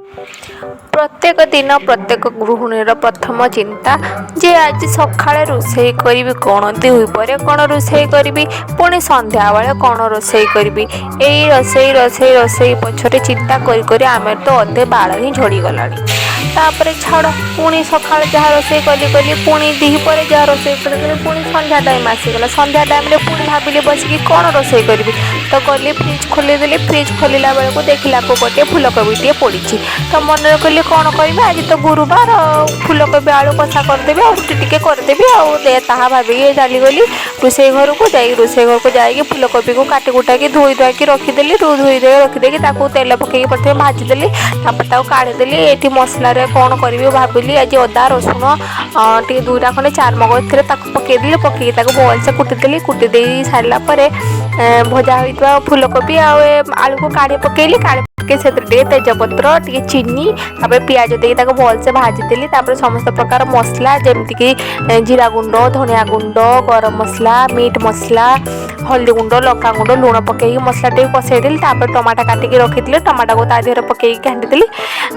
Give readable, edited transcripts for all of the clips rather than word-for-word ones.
प्रत्येक दिन प्रत्येक गृहिणीर प्रथम चिंता जे आज सकाळे रोषेई करी कौन दुईपर कौन रोषेई करी पुणी संध्या बेले कौन रोषेई करी यही रोषेई रोषेई रोषेई पछरे चिंता करी करी आमे तो अधे बाल ही झड़ी गलानी तापर छाड़ पुणी सका जहाँ रोषेई कली कली पुणी दिपर जहाँ रोषेई कली पुणी संध्या टाइम आसीगला संध्या टाइम पुणी भाविली बसिकी कौन रोषेई करी तो गली फ्रिज खोलीदेली फ्रिज खोलला बेलू देखला को गोटे फुलकोबीटे पड़ी तो मन कहली कौन करी आज तो गुरुवार फुलकोबी आलू कषा करदेवी आुटे करदेवी आहा भाविकी चलीगली रोषे घर को जा रोषे घर को जाकि फुलकोबी को काटी कुटाकी धोई धुआकी रखीदेली धोई धुआ रखीदेकी तेल पकई प्रथम भाजीदेली काढ़ीदेली ये मसलार कौन करी भाविली आज अदा रसुण टे दुईटा खंडे चार मगज थे पकईदेली पकईकी भलसे कुटीदेली कुटी सारापर भजा होता फुलकोबी आलू को काढ़ी पकईली काढ़ी पकई से तेजपत्र टे चीनी पियाज देकी भलसे भाजीदेली समस्त प्रकार मसला जमीक जीरा गुंड धनिया गुंड गरम मसला मीट मसला हल्दी गुंड लंका गुंड लुण पकईकी मसला टे कषेदेली टमाटा काटिकी रखी टमाटा को तादेह पकईकी घाटीदेली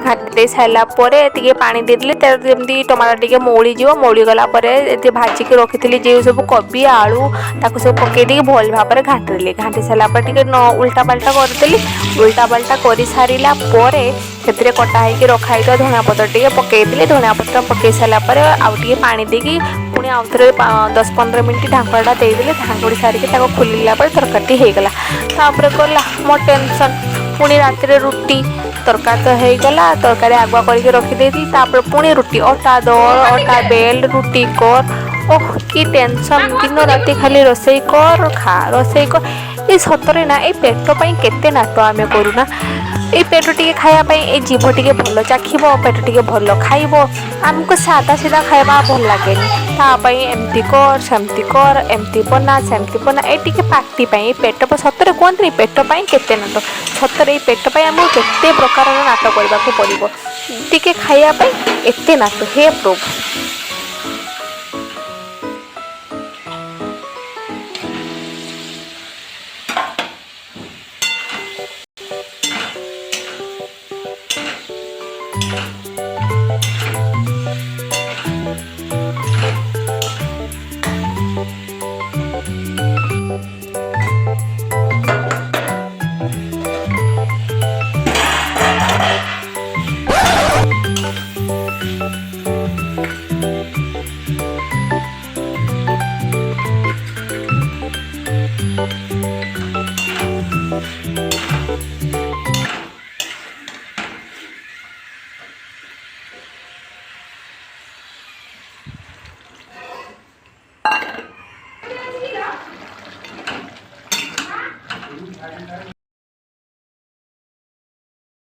घाटी सारापर टे पानी देदेली जमी टमाटा टे मौलीज मौलीगला भाजिकी रखी जो सब कोबी आलू ताको सब पकईदी भल भाव में घाटीदेली घाटी सारापर टे उल्टा पाल्टा करदेली उल्टा पाल्टा कर सारा से कटा होगी रखाई धनिया पत्र टे पकईदेली धनिया पत्र पकई सारापर आउ टे पानी देकी पुणी आउ थे 10-15 मिनट ढांकड़ा देदेली ढांकुड़ी सारिकी खोलिला तरकारी होगला तापर गला मो टेंशन पुणी रात रुटी तरकारी तो होगला तरकारी आगुआ करके रखीदेली पुणी रुटी अटा दल अटा बेल रुटी कर ओह कि टेंशन दिन राति खाली रोषेई कर खा रोषेई कर ये सतरे ना ये पेट पाई केते नाट आमे करूना ये पेट टी खायापी ये जीभ टी भल चाखब पेट टी भल खाइब आमको सादा सीधा खाଇବା भल लगे तापाई एमती कर सेमती कर एमती बना सेमती बना ये टी पार्टी पेट सतरे कहते पेट पाई केते नाट सतरे पेट पाई आमको केते प्रकार नाट करने को पड़ो टी खायापी एते नाट हे प्रभु।